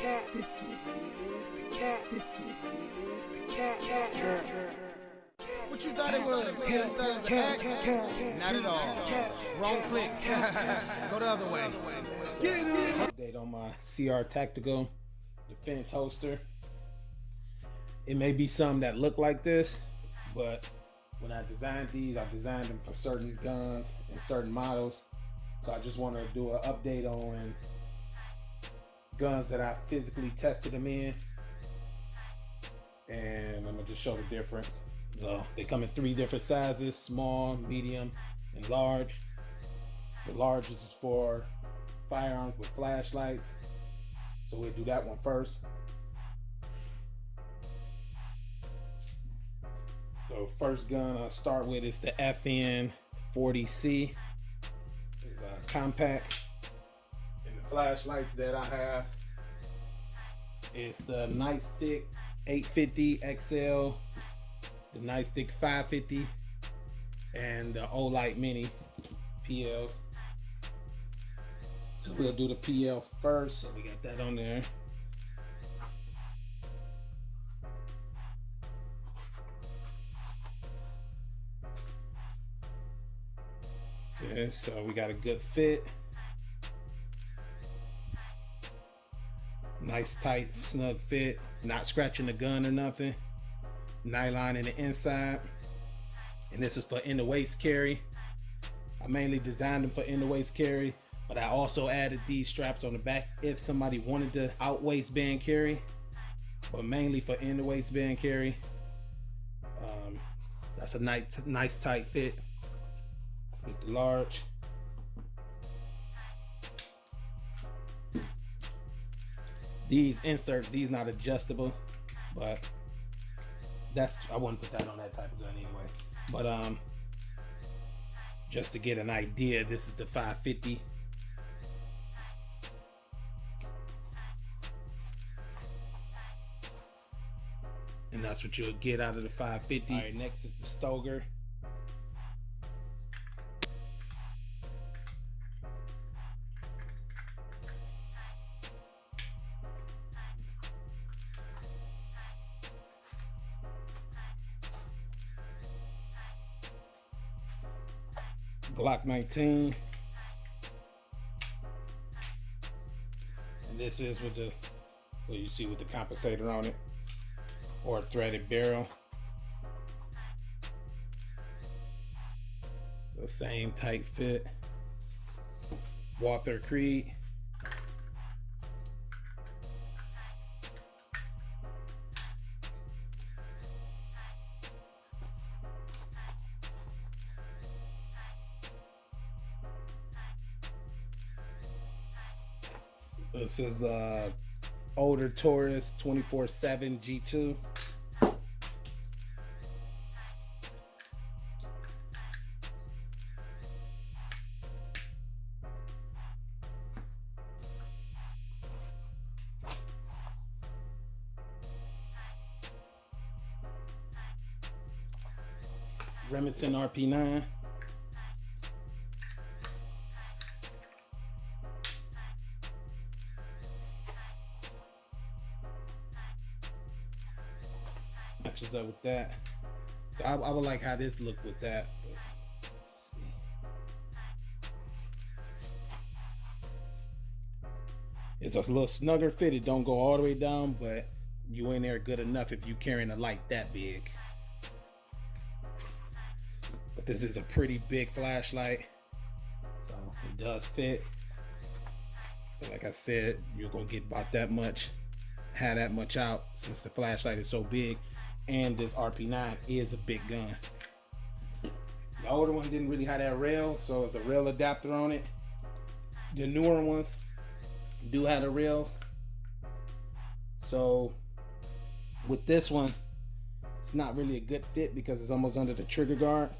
cat. This is the cat. This is the cat. What you thought it was? You thought it was an act? Not at all. Wrong click. Go the other way. Let's get it. Update on my CR Tactical defense holster. It may be some that look like this, but when I designed these, I designed them for certain guns and certain models. So I just want to do an update on guns that I physically tested them in, and I'm gonna just show the difference. So they come in 3 different sizes: small, medium, and large. The large is for firearms with flashlights, so we'll do that one first. So first gun I'll start with is the FN40C. It's a compact, and the flashlights that I have is the Nightstick 850 XL, the Nightstick 550, and the Olight Mini PLs. So we'll do the PL first. So we got that on there. Okay, so we got a good fit. Nice tight snug fit, not scratching the gun or nothing. Nylon in the inside, and this is for in the waist carry. I mainly designed them for in the waist carry, but I also added these straps on the back if somebody wanted to out waistband carry, but mainly for in the waistband carry. That's a nice tight fit with the large. These inserts, these not adjustable, but I wouldn't put that on that type of gun anyway. But just to get an idea, this is the 550. And that's what you'll get out of the 550. All right, next is the Stoger. Glock 19, and this is with the, what you see with the compensator on it, or a threaded barrel. So same tight fit. Walther Creed. This is older Taurus 24/7 G2. Remington RP9. Matches up with that. So I would like how this look with that. But let's see. It's a little snugger fit. It don't go all the way down, but you in there good enough if you carrying a light that big. But this is a pretty big flashlight, so it does fit. But like I said, you're gonna get about that much, have that much out, since the flashlight is so big. And this RP9 is a big gun. The older one didn't really have that rail, so it's a rail adapter on it. The newer ones do have the rails. So with this one, it's not really a good fit because it's almost under the trigger guard.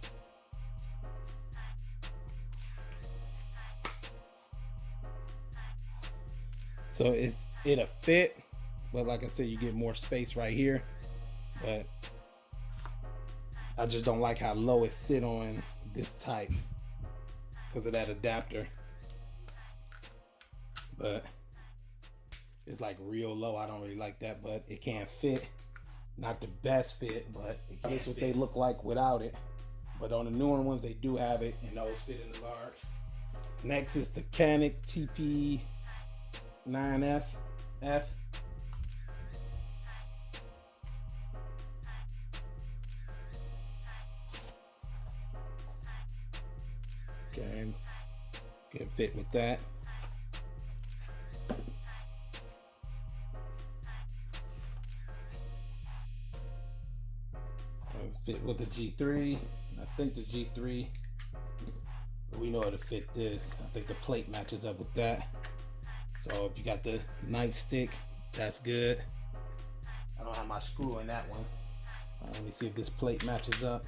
So it'll fit, but like I said, you get more space right here. But I just don't like how low it sit on this type because of that adapter. But is like real low. I don't really like that, but it can fit. Not the best fit, but it's what they look like without it. But on the newer ones, they do have it, and those fit in the large. Next is the Canic TP9SF. Okay, can fit with that. Fit with the G3. I think the G3, we know how to fit this. I think the plate matches up with that. So if you got the Nightstick, that's good. I don't have my screw in that one. Let me see if this plate matches up.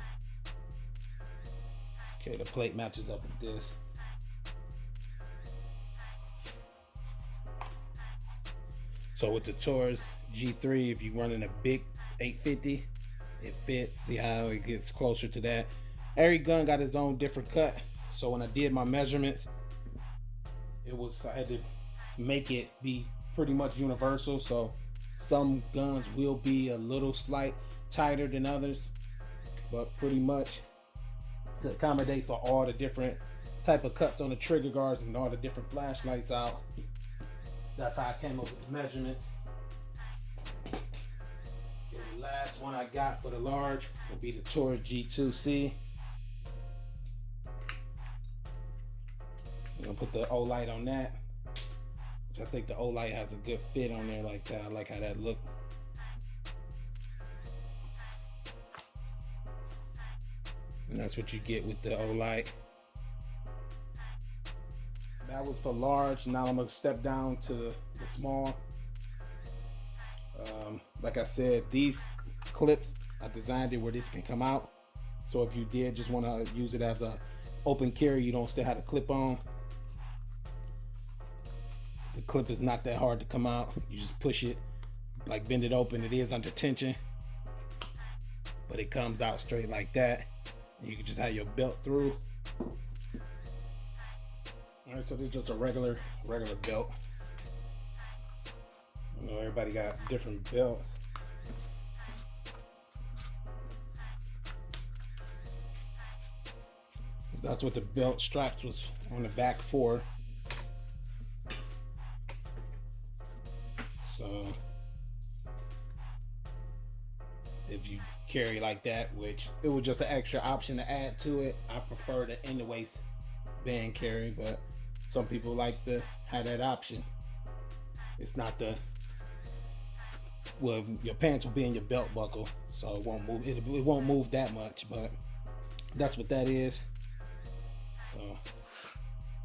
Okay, the plate matches up with this. So with the Taurus G3, if you're running a big 850, it fits. See how it gets closer to that. Every gun got its own different cut. So when I did my measurements, I had to make it be pretty much universal. So some guns will be a little slight tighter than others, but pretty much to accommodate for all the different type of cuts on the trigger guards and all the different flashlights out. That's how I came up with the measurements. The last one I got for the large will be the Taurus G2C. I'm gonna put the Olight on that, which I think the Olight has a good fit on there like that. I like how that look. And that's what you get with the Olight. That was for large. Now I'm gonna step down to the small. Like I said, these clips, I designed it where this can come out. So if you did just want to use it as a open carry, you don't still have the clip on. The clip is not that hard to come out. You just push it, like bend it open. It is under tension, but it comes out straight like that. And you can just have your belt through. All right, so this is just a regular belt. You know, everybody got different belts. That's what the belt straps was on the back for. So if you carry like that, which it was just an extra option to add to it, I prefer the in the waist band carry, but some people like to have that option. It's not the, well, your pants will be in your belt buckle, so it won't move. It won't move that much, but that's what that is. So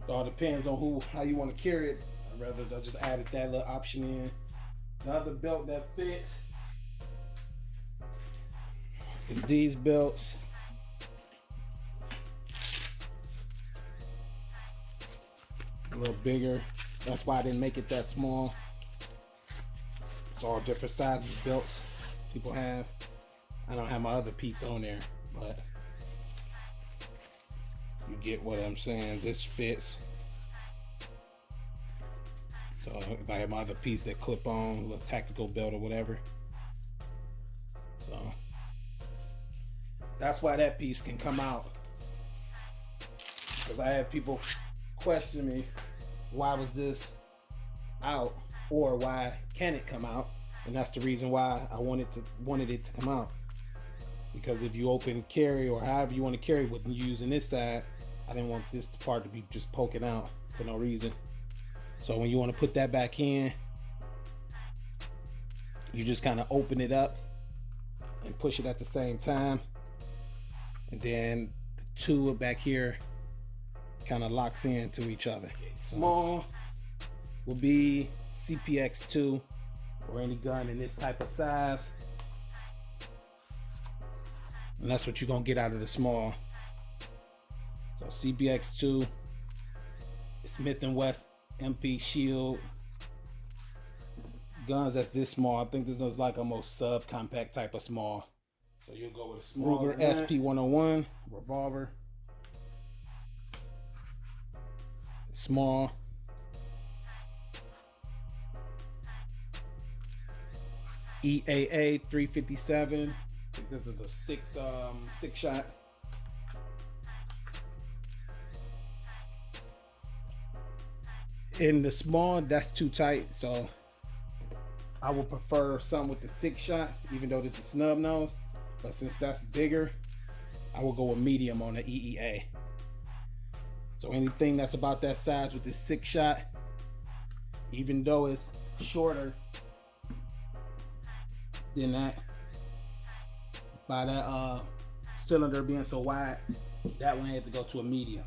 it all depends on how you want to carry it. I'd rather I just added that little option in. The other belt that fits is these belts. A little bigger. That's why I didn't make it that small. It's all different sizes belts people have. I don't have my other piece on there, but you get what I'm saying. This fits. So if I have my other piece that clip on, a little tactical belt or whatever. So that's why that piece can come out. Because I had people question me, why was this out, or why can it come out? And that's the reason why I wanted it to come out. Because if you open carry or however you want to carry with using this side, I didn't want this part to be just poking out for no reason. So when you want to put that back in, you just kind of open it up and push it at the same time. And then the two back here kind of locks into each other. Small will be CPX2 or any gun in this type of size. And that's what you're going to get out of the small. So CPX2, Smith & Wesson MP Shield. Guns that's this small. I think this is like a most sub-compact type of small. So you'll go with a small Ruger SP101 revolver. Small. EAA 357. I think this is a six shot. In the small, that's too tight, so I would prefer something with the 6 shot, even though this is snub nose. But since that's bigger, I will go with medium on the EEA. So anything that's about that size with this 6 shot, even though it's shorter than that, by that cylinder being so wide, that one had to go to a medium.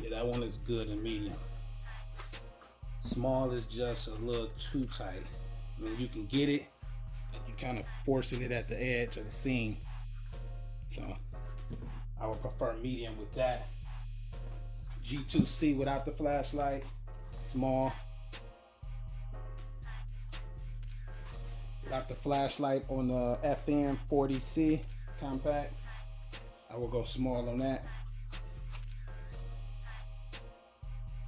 Yeah, that one is good in medium. Small is just a little too tight. I mean, you can get it, but you kind of forcing it at the edge of the seam. So I would prefer medium with that. G2C without the flashlight, small. Without the flashlight on the FN 40C compact, I will go small on that.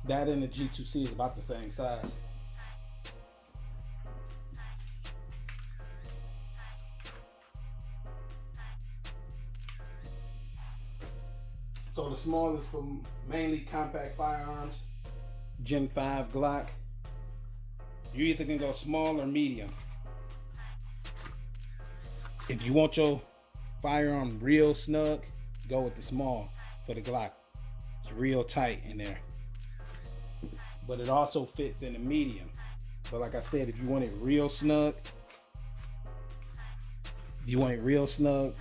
That and the G2C is about the same size. So the small is for mainly compact firearms. Gen 5 Glock. You either can go small or medium. If you want your firearm real snug, go with the small for the Glock. It's real tight in there. But it also fits in the medium. But like I said, if you want it real snug,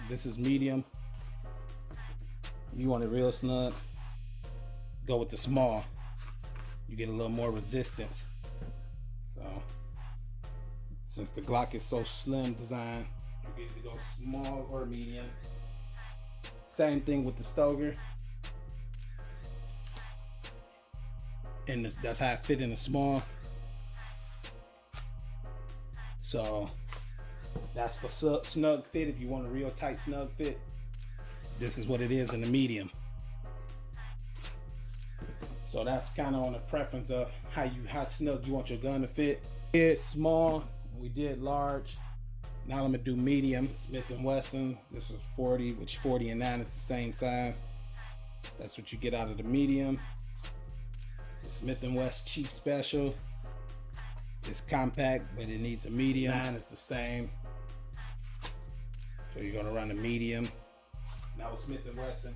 this is medium. If you want it real snug, go with the small. You get a little more resistance. So, since the Glock is so slim designed, you get to go small or medium. Same thing with the Stoker. And that's how it fit in the small. So that's for snug fit. If you want a real tight snug fit, this is what it is in the medium. So that's kind of on the preference of how snug you want your gun to fit. It's small, we did large. Now I'm gonna do medium. Smith & Wesson. This is 40, which 40 and 9 is the same size. That's what you get out of the medium. Smith & Wesson Chief Special. It's compact, but it needs a medium. 9 is the same. So you're gonna run a medium. Now with Smith & Wesson,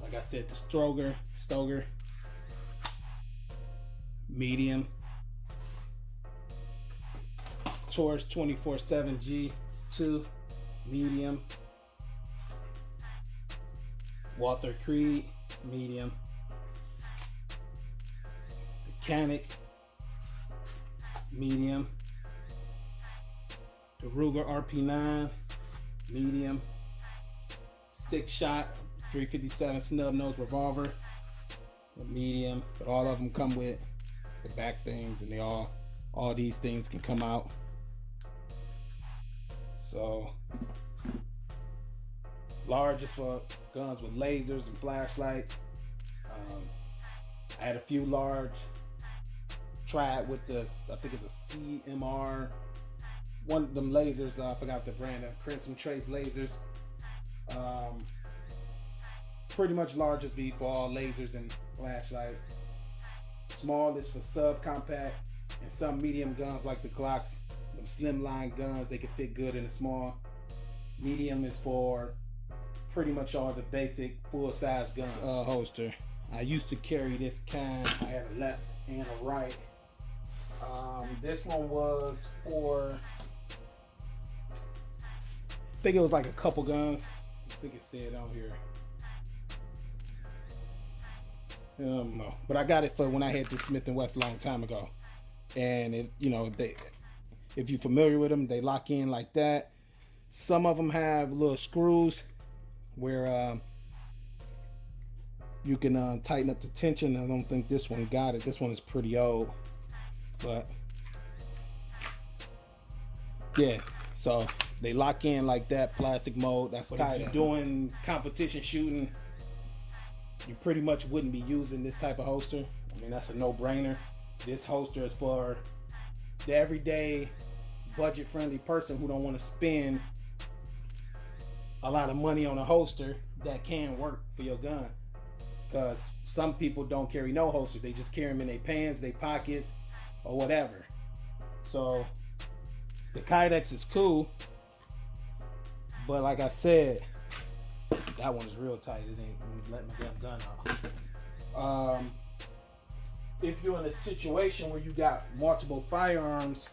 like I said, the Stoker, medium. Taurus 24/7 G2, medium. Walther Creed, medium. Mechanic, medium. The Ruger RP9, medium. 6 shot 357 snub nose revolver, medium. But all of them come with the back things, and all these things can come out. So large is for guns with lasers and flashlights. I had a few large. Tried with this, I think it's a CMR, one of them lasers, I forgot the brand, Crimson Trace lasers. Pretty much large is be for all lasers and flashlights. Small is for subcompact and some medium guns like the Glocks, them slimline guns, they can fit good in a small. Medium is for pretty much all the basic full-size guns. Holster. I used to carry this kind. I had a left and a right. This one was for, I think it was like a couple guns. I think it said on here. No, but I got it for when I had this Smith & Wesson a long time ago. And it, if you're familiar with them, they lock in like that. Some of them have little screws where you can tighten up the tension. I don't think this one got it. This one is pretty old, but yeah, so they lock in like that, plastic mold. That's kind of doing competition shooting. You pretty much wouldn't be using this type of holster. I mean, that's a no-brainer. This holster is for the everyday budget-friendly person who don't want to spend a lot of money on a holster that can work for your gun. Because some people don't carry no holster. They just carry them in their pants, their pockets, or whatever. So the Kydex is cool, but like I said, that one is real tight. It ain't letting my damn gun off. If you're in a situation where you got multiple firearms,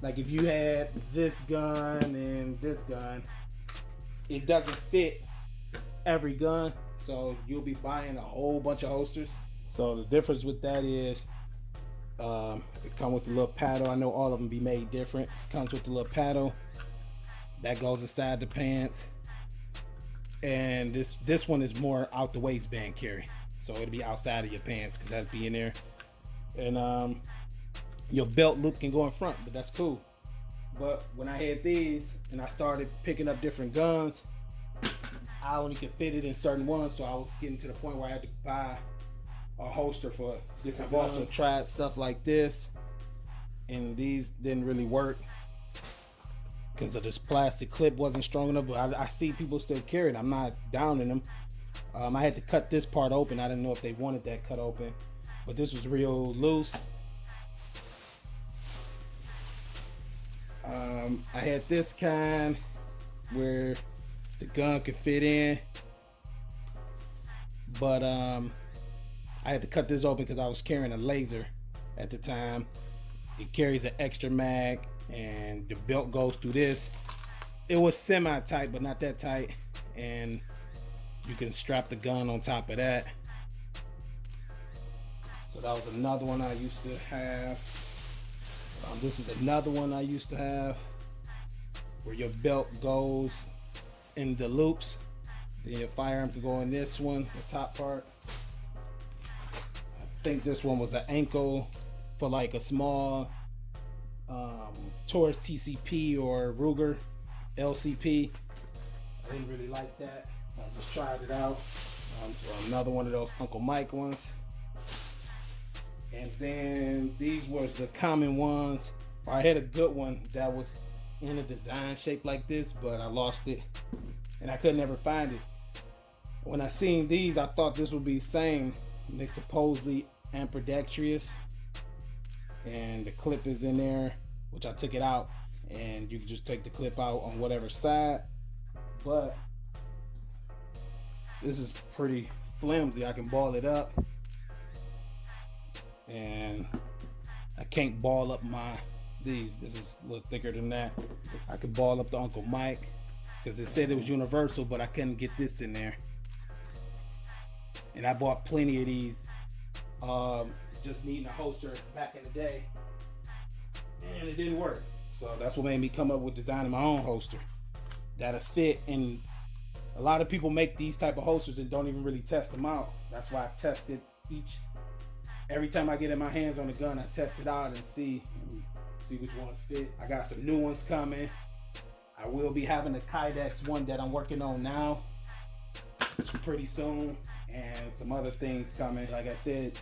like if you had this gun and this gun, it doesn't fit every gun, so you'll be buying a whole bunch of holsters. So the difference with that is it comes with the little paddle. I know all of them be made different. It comes with the little paddle that goes inside the pants, and this one is more out the waistband carry, so it'll be outside of your pants because that'll be in there. And your belt loop can go in front, but that's cool. But when I had these and I started picking up different guns, I only could fit it in certain ones, so I was getting to the point where I had to buy a holster for different guns. I've also tried stuff like this, and these didn't really work because of this plastic clip wasn't strong enough. But I see people still carry it. I'm not downing them. I had to cut this part open. I didn't know if they wanted that cut open, but this was real loose. I had this kind where the gun could fit in, but I had to cut this open because I was carrying a laser at the time. It carries an extra mag, and the belt goes through this. It was semi-tight, but not that tight, and you can strap the gun on top of that. So that was another one I used to have. This is another one I used to have, where your belt goes in the loops. Then your firearm can go in this one, the top part. I think this one was an ankle for like a small Taurus TCP or Ruger LCP. I didn't really like that. I just tried it out. So another one of those Uncle Mike ones. And then these were the common ones. I had a good one that was in a design shape like this, but I lost it and I could never find it. When I seen these, I thought this would be the same. They supposedly ambidextrous, and the clip is in there, which I took it out, and you can just take the clip out on whatever side. But this is pretty flimsy. I can ball it up, and I can't ball up these. This is a little thicker than that. I could ball up the Uncle Mike because it said it was universal, but I couldn't get this in there. And I bought plenty of these, just needing a holster back in the day, and it didn't work. So that's what made me come up with designing my own holster that'll fit. And a lot of people make these type of holsters and don't even really test them out. That's why I tested every time I get in my hands on a gun, I test it out and see which ones fit. I got some new ones coming. I will be having a Kydex one that I'm working on now. It's pretty soon, and some other things coming. Like I said,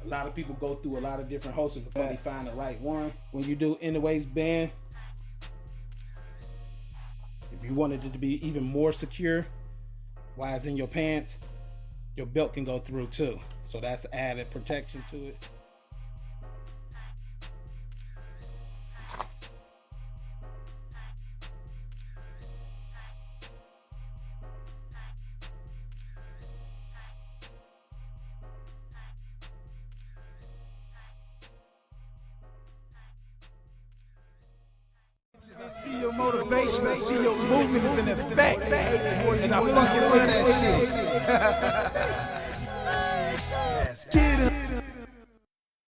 a lot of people go through a lot of different holsters before they find the right one. When you do in the waistband, if you wanted it to be even more secure while it's in your pants, your belt can go through too. So that's added protection to it. I see your motivation, I see your movement is in effect, and I fucking love that shit. Let's get it.